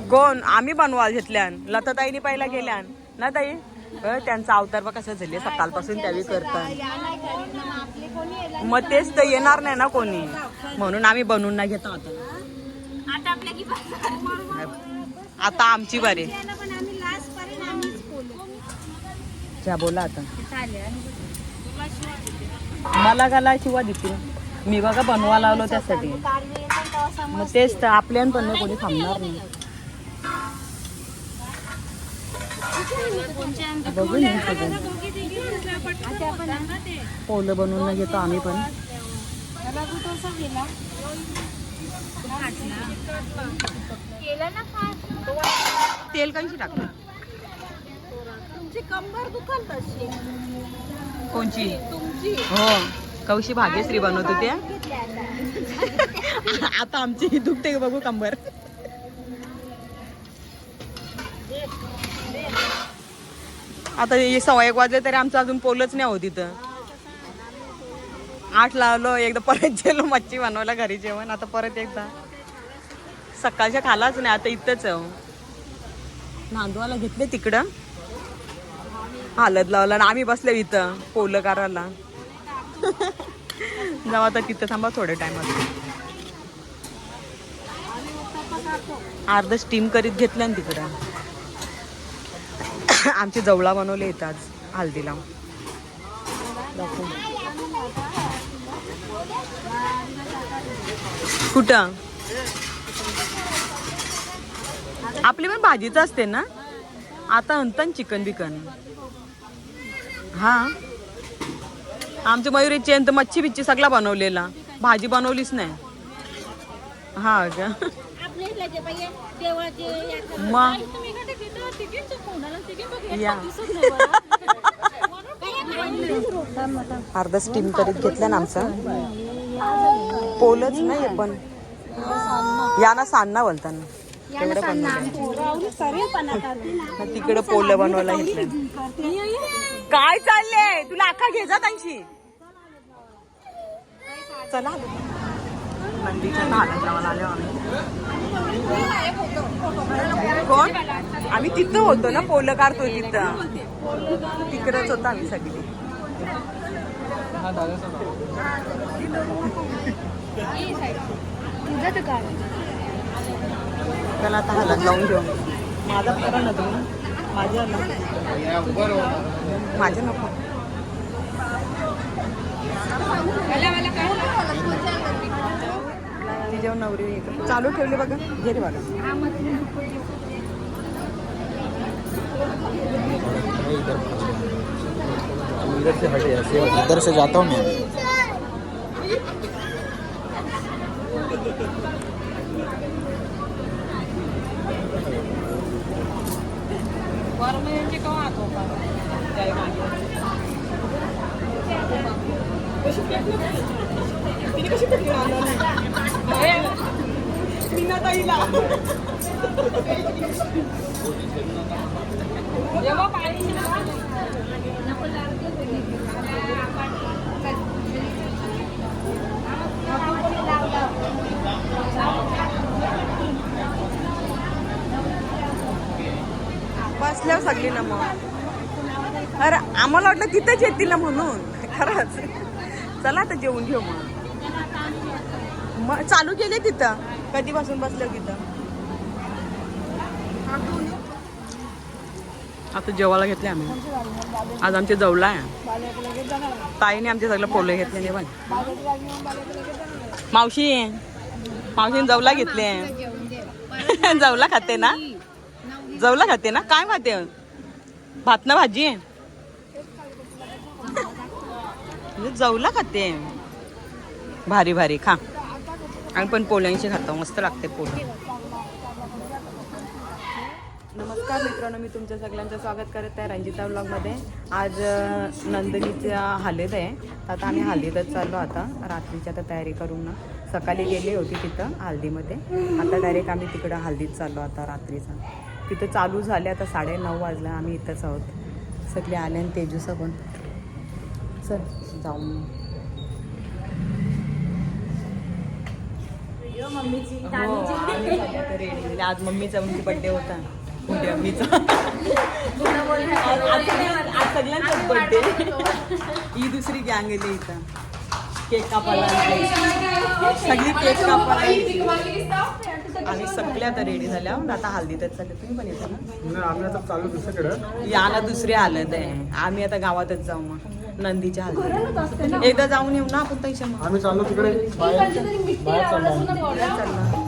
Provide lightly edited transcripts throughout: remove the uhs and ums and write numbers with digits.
कोण आम्ही बनवायला घेतल्यान लताताईने पहिला गेल्यान ना ताई. त्यांचा अवतार बघ कसं झाले सकाळपासून त्यावेळी करतात. मग तेच तर येणार नाही ना कोणी म्हणून आम्ही बनवून नाही घेतो आता आमची बारी. क्या बोला आता मला गाला शिवा देतील मी बघा बनवा लावलो त्यासाठी. मग तेच तर आपल्यान पण कोणी थांबणार नाही. बघून पोलं बनवून घेतो आम्ही पण. तेल कशी टाकलं कंबर दुकान तशी कोणची हो कौशी भाग्यश्री बनवतो त्या. आता आमची दुखते बघू कंबर. आता 1:15 वाजले तरी आमचं अजून पोलच नाही होत इथं. 8 लावलो एकदा परत गेलो मच्छी बनवायला घरी जेवण. आता परत एकदा सकाळच्या खालाच नाही आता इथंच नांदवाला घेतले तिकडं हालत लावला आणि आम्ही बसले इथं पोलं करायला. जाऊ आता तिथं थांबा थोड्या टायमात. अर्ध स्टीम करीत घेतलं ना तिकडं. आमची जवळा बनवले येतात आज हल्दीला. कुठं आपली पण भाजीच असते ना आता म्हणतात चिकन बिकन. हा आमच्या मयुरीची तर मच्छी बिच्छी सगळा बनवलेला भाजी बनवलीच नाही. हा का मग या अर्धा स्टीम करीत घेतलं ना आमचा पोलच नाही पण या ना सांडणा बोलताना तेवढं पण तिकडं पोलं बनवायला घेतलं. काय चाललंय तुला अख्खा घे जा त्यांची. चला नंदीच्या नाल्यात जाऊन आलो आम्ही. कोण आम्ही तिथं होतो ना पोलं काढतो तिथं तिकडच होतो आम्ही सगळी. त्याला आता हालत लावून घेऊ. माझा करा ना तुम्ही माझ्या माझ्या नको. ती जेव्हा नवरी चालू ठेवली बघा घे रे बघा. इधर से जाता हूँ मैं. बसल्यावर सगळी ना मग. अरे आम्हाला वाटलं तिथंच येतील ना म्हणून खरंच. चला आता जेवून घेऊ मग चालू केले तिथं कधीपासून बसल्या तिथं. आता जेवायला घेतले आम्ही आज आमचे जवळ आहे. ताईने आमचे सगळं पोले घेतले नाही पण मावशी मावशीने जवला घेतले. जवला खाते ना जवला खाते ना काय खाते भात ना भाजी जवला खाते. भारी भारी खा. आम्ही पण पोळ्यांशी खातो मस्त लागते पोळी. नमस्कार मित्रांनो मी तुमच्या सगळ्यांचं स्वागत करत आहे रंजिता व्लॉगमध्ये. आज नंदिनीच्या हळद आहे तर आता आम्ही हळदीतच चाललो. आता रात्रीची आता तयारी करून ना सकाळी गेली होती तिथं हळदीमध्ये. आता डायरेक्ट आम्ही तिकडं हळदीत चाललो आता रात्रीचा. तिथं चालू झाले आता 9:30 वाजला. आम्ही इथंच आहोत सगळे आले आणि तेजूसा पण. चल जाऊन मम्मीची हो, दादीची आम्ही सगळ्या तर रेडी झाले. आज मम्मीचा म्हणजे बर्थडे होता. उद्या मीचा. पुन्हा बोलणार. आज सगळ्यांचाच बर्थडे. ही दुसरी गँग आली इथं. केक कापायला आणते. सगळी केक कापायला आम्ही सगळ्या आता रेडी झाल्या. आता हल्दीतच चालले. तुम्ही पण येता ना? आम्ही आता चालू दुसरीकडे याला दुसरी हालत आहे. आम्ही आता गावातच जाऊ मग नंदीच्या हालत एकदा जाऊन येऊ ना आपण तैशा मग. आम्ही चाललो तिकडे बाहेर चाललो.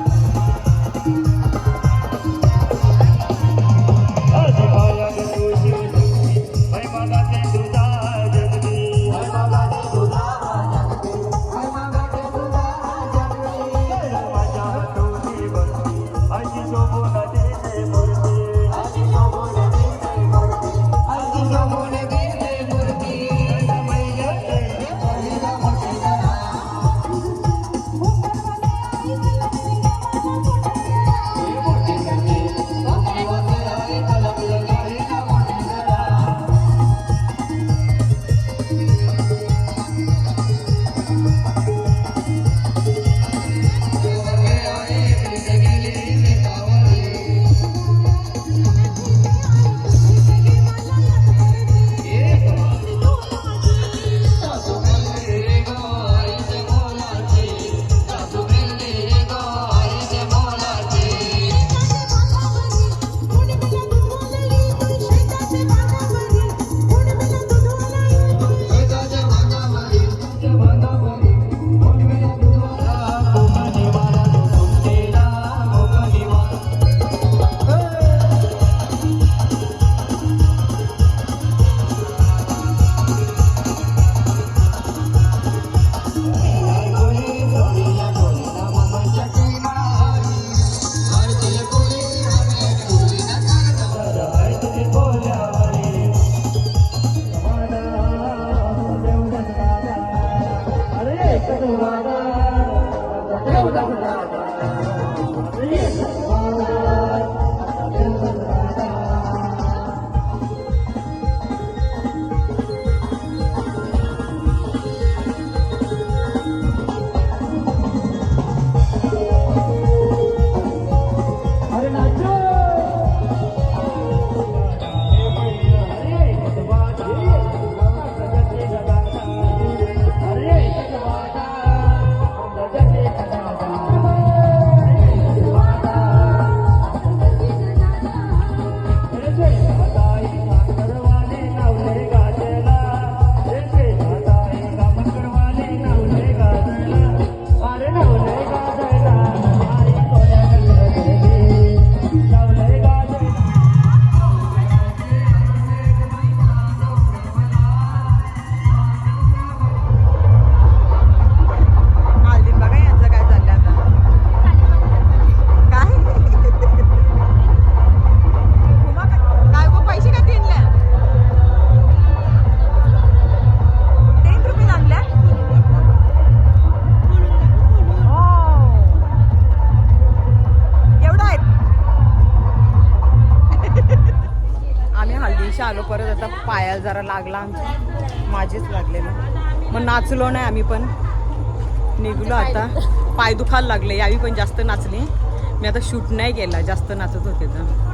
आलो परत. आता पायाला जरा लागला आमच्या, माझेच लागलेलं. मग नाचलो नाही आम्ही पण, निघलो आता. पाय दुखायला लागले. यावी पण जास्त नाचली मी. आता शूट नाही केला, जास्त नाचत होते तर.